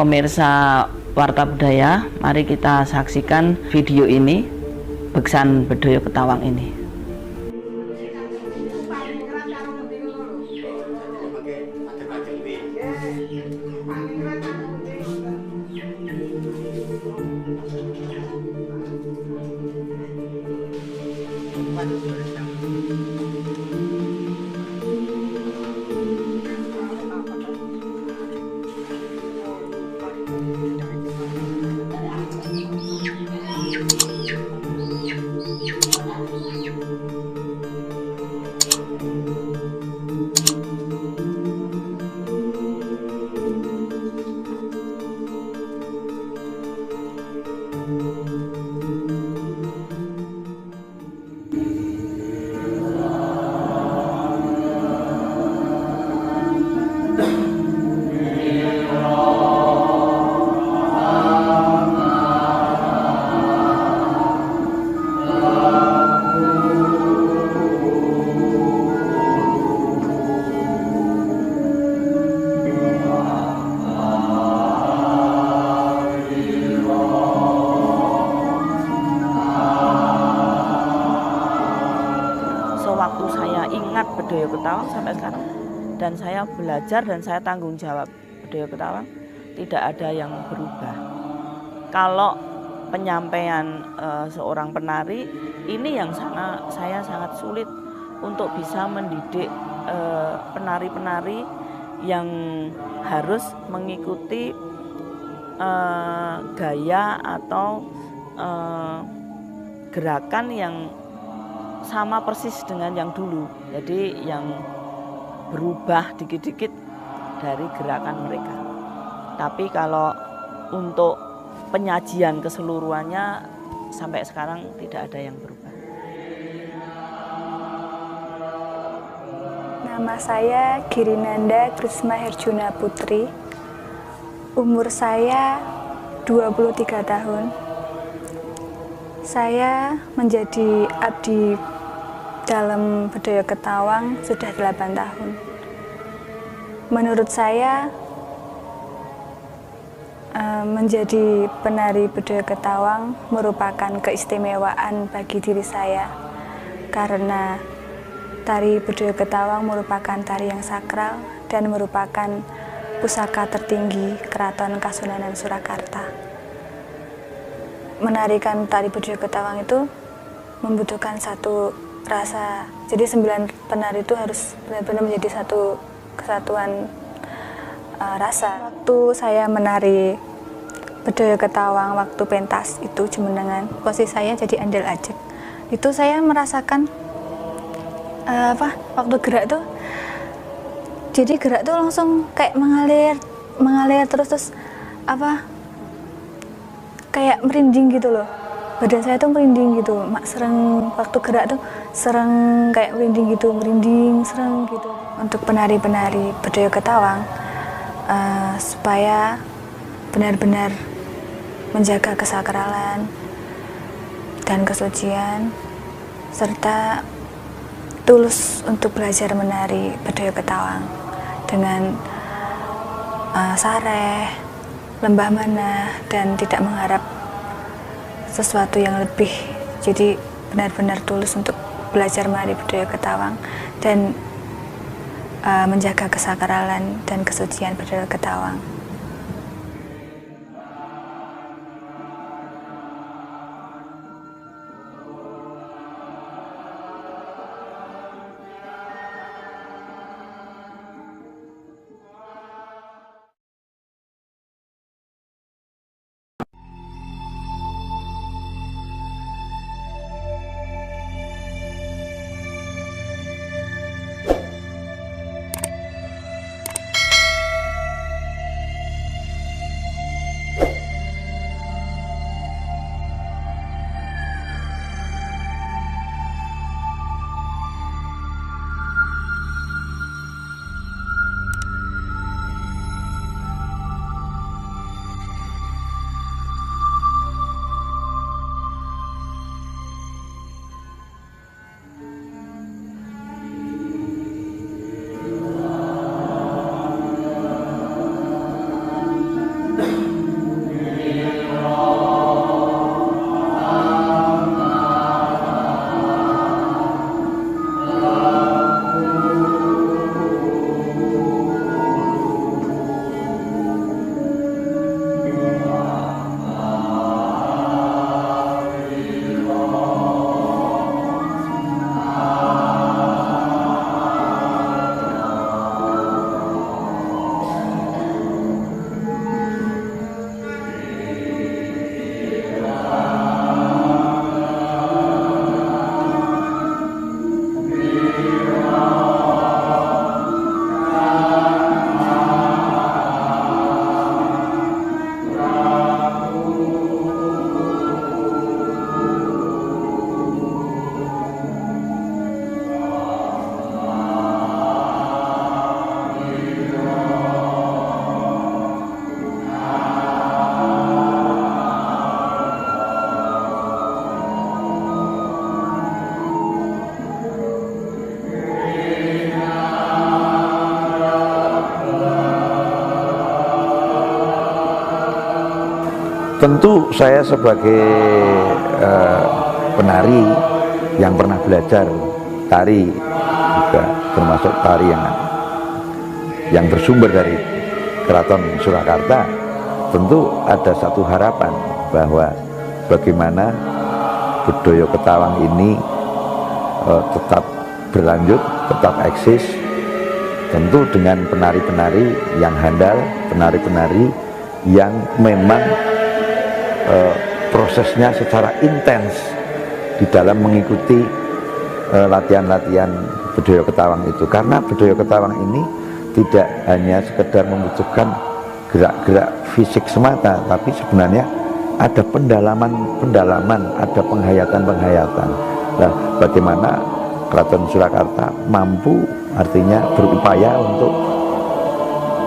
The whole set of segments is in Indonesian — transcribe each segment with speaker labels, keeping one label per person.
Speaker 1: pemirsa Warta Budaya, mari kita saksikan video ini, Beksan Bedoyo Ketawang ini. Waktu saya ingat Bedoyo Ketawang sampai sekarang, dan saya belajar dan saya tanggung jawab Bedoyo Ketawang, tidak ada yang berubah. Kalau penyampaian seorang penari ini yang saya sangat sulit untuk bisa mendidik penari-penari yang harus mengikuti gaya atau gerakan yang sama persis dengan yang dulu, jadi yang berubah dikit-dikit dari gerakan mereka. Tapi kalau untuk penyajian keseluruhannya sampai sekarang tidak ada yang berubah.
Speaker 2: Nama saya Girinanda Krisma Herjuna Putri. Umur saya 23 tahun. Saya menjadi abdi dalam Bedoyo Ketawang sudah 8 tahun. Menurut saya, menjadi penari Bedoyo Ketawang merupakan keistimewaan bagi diri saya, karena tari Bedoyo Ketawang merupakan tari yang sakral dan merupakan pusaka tertinggi Keraton Kasunanan Surakarta. Menarikan tari Bedoyo Ketawang itu membutuhkan satu rasa, jadi 9 penari itu harus benar-benar menjadi satu kesatuan rasa. Waktu saya menari Bedoyo Ketawang waktu pentas itu Jemenengan, posisi saya jadi andel ajeg. Itu saya merasakan waktu gerak tuh, jadi gerak tuh langsung kayak mengalir terus kayak merinding gitu loh. Badan saya tuh merinding gitu, sereng waktu gerak tuh sereng kayak merinding sereng gitu. Untuk penari-penari Bedoyo Ketawang supaya benar-benar menjaga kesakralan dan kesucian serta tulus untuk belajar menari Bedoyo Ketawang dengan sareh, lembah manah, dan tidak mengharap sesuatu yang lebih. Jadi benar-benar tulus untuk belajar menari Bedoyo Ketawang dan menjaga kesakralan dan kesucian Bedoyo Ketawang.
Speaker 3: Tentu saya sebagai penari yang pernah belajar tari, juga termasuk tari yang bersumber dari Keraton Surakarta, tentu ada satu harapan bahwa bagaimana budaya Ketawang ini tetap berlanjut, tetap eksis, tentu dengan penari-penari yang handal, penari-penari yang memang prosesnya secara intens di dalam mengikuti latihan-latihan budaya Ketawang itu. Karena budaya Ketawang ini tidak hanya sekedar membutuhkan gerak-gerak fisik semata, tapi sebenarnya ada pendalaman, ada penghayatan. Nah, bagaimana Keraton Surakarta mampu, artinya berupaya untuk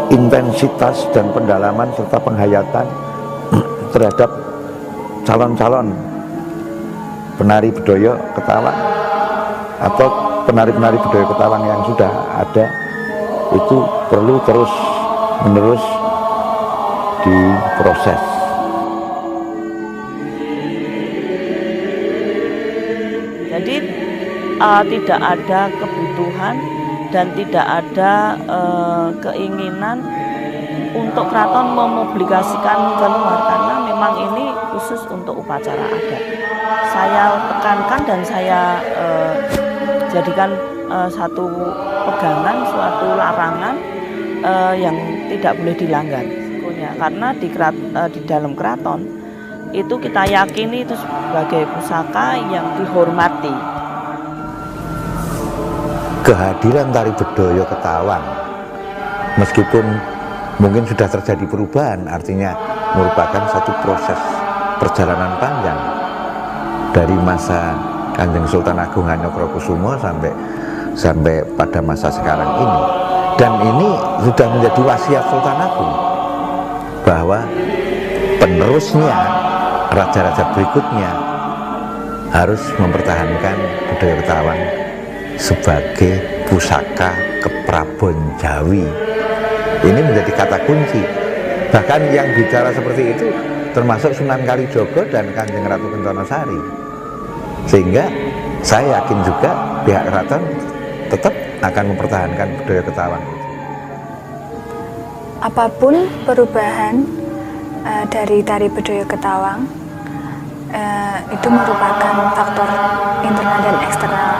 Speaker 3: intensitas dan pendalaman serta penghayatan terhadap calon-calon penari budaya Ketawang atau penari-penari budaya Ketawang yang sudah ada, itu perlu terus-menerus diproses.
Speaker 1: Jadi tidak ada kebutuhan dan tidak ada keinginan untuk keraton memobilisasikan keluar, karena memang ini khusus untuk upacara adat. Saya tekankan dan saya jadikan satu pegangan, suatu larangan yang tidak boleh dilanggar. Karena di dalam keraton itu kita yakini itu sebagai pusaka yang dihormati.
Speaker 3: Kehadiran tari budaya Ketawang, meskipun mungkin sudah terjadi perubahan, artinya merupakan satu proses perjalanan panjang dari masa Kanjeng Sultan Agung Hanyokrokusumo sampai pada masa sekarang ini. Dan ini sudah menjadi wasiat Sultan Agung bahwa penerusnya, raja-raja berikutnya harus mempertahankan budaya Ketawang sebagai pusaka keprabon Jawi. Ini menjadi kata kunci. Bahkan yang bicara seperti itu termasuk Sunan Kalijogo dan Kanjeng Ratu Kencana Sari. Sehingga saya yakin juga pihak keraton tetap akan mempertahankan budaya Ketawang itu.
Speaker 2: Apapun perubahan dari tari budaya Ketawang, itu merupakan faktor internal dan eksternal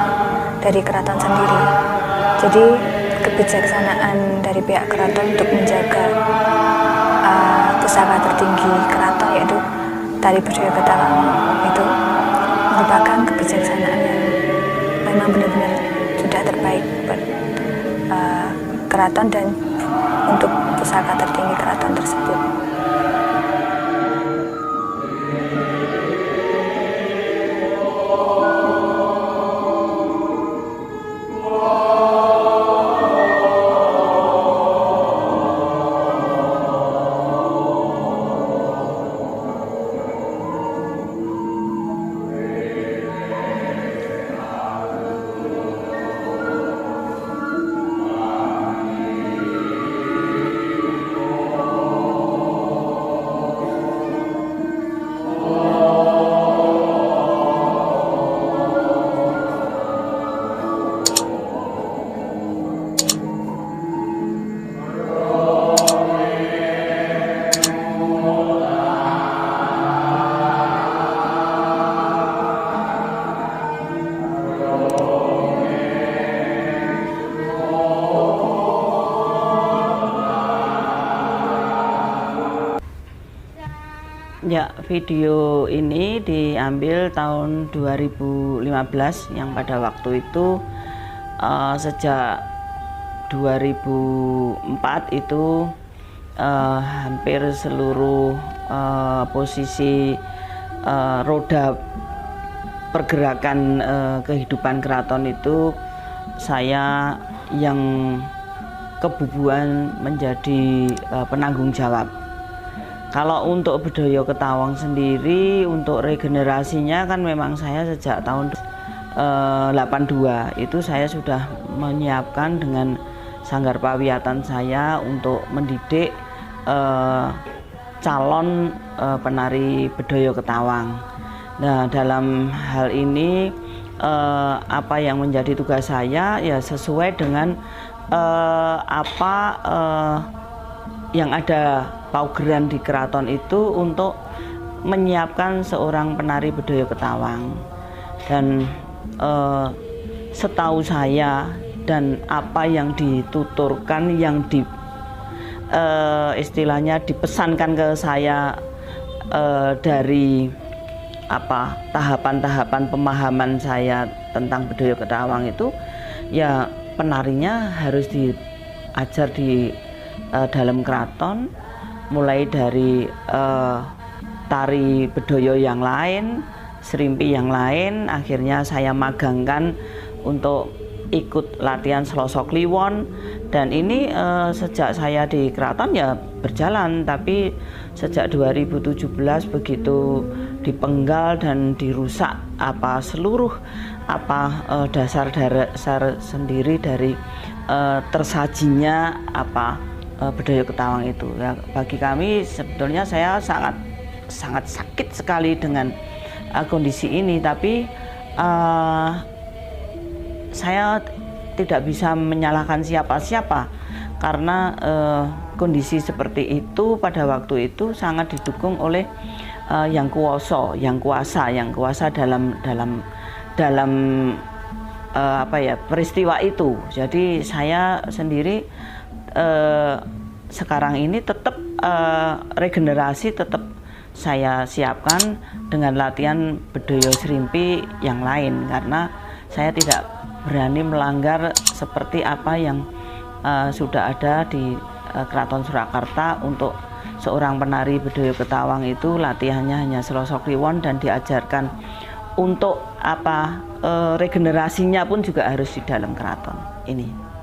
Speaker 2: dari keraton sendiri. Jadi kebijaksanaan dari pihak keraton untuk menjaga pusaka tertinggi keraton, yaitu tari budaya Ketawang, itu merupakan kebijaksanaan yang memang benar-benar sudah terbaik buat keraton dan untuk pusaka tertinggi keraton tersebut.
Speaker 1: Ya, video ini diambil tahun 2015 yang pada waktu itu sejak 2004 itu hampir seluruh posisi roda pergerakan kehidupan keraton itu saya yang kebubuhan menjadi penanggung jawab. Kalau untuk budaya Ketawang sendiri, untuk regenerasinya kan memang saya sejak tahun 82 itu saya sudah menyiapkan dengan Sanggar Pawiyatan saya untuk mendidik calon penari Bedoyo Ketawang. Nah, dalam hal ini apa yang menjadi tugas saya ya sesuai dengan apa yang ada paugeran di keraton itu untuk menyiapkan seorang penari Bedoyo Ketawang. Dan setahu saya dan apa yang dituturkan, yang istilahnya dipesankan ke saya dari apa tahapan-tahapan pemahaman saya tentang Bedoyo Ketawang itu, ya penarinya harus diajar di dalam keraton, mulai dari tari bedoyo yang lain, serimpi yang lain. Akhirnya saya magangkan untuk ikut latihan Selosok Kliwon, dan ini sejak saya di keraton ya berjalan, tapi sejak 2017 begitu dipenggal dan dirusak apa seluruh apa dasar sendiri dari tersajinya apa Bedoyo Ketawang itu. Ya, bagi kami sebetulnya saya sangat sakit sekali dengan kondisi ini, tapi saya tidak bisa menyalahkan siapa-siapa karena kondisi seperti itu pada waktu itu sangat didukung oleh yang kuasa dalam apa ya peristiwa itu. Jadi saya sendiri sekarang ini tetap regenerasi tetap saya siapkan dengan latihan bedoyo serimpi yang lain, karena saya tidak berani melanggar seperti apa yang sudah ada di Keraton Surakarta. Untuk seorang penari Bedoyo Ketawang itu latihannya hanya Selosok Kliwon, dan diajarkan untuk apa regenerasinya pun juga harus di dalam keraton ini.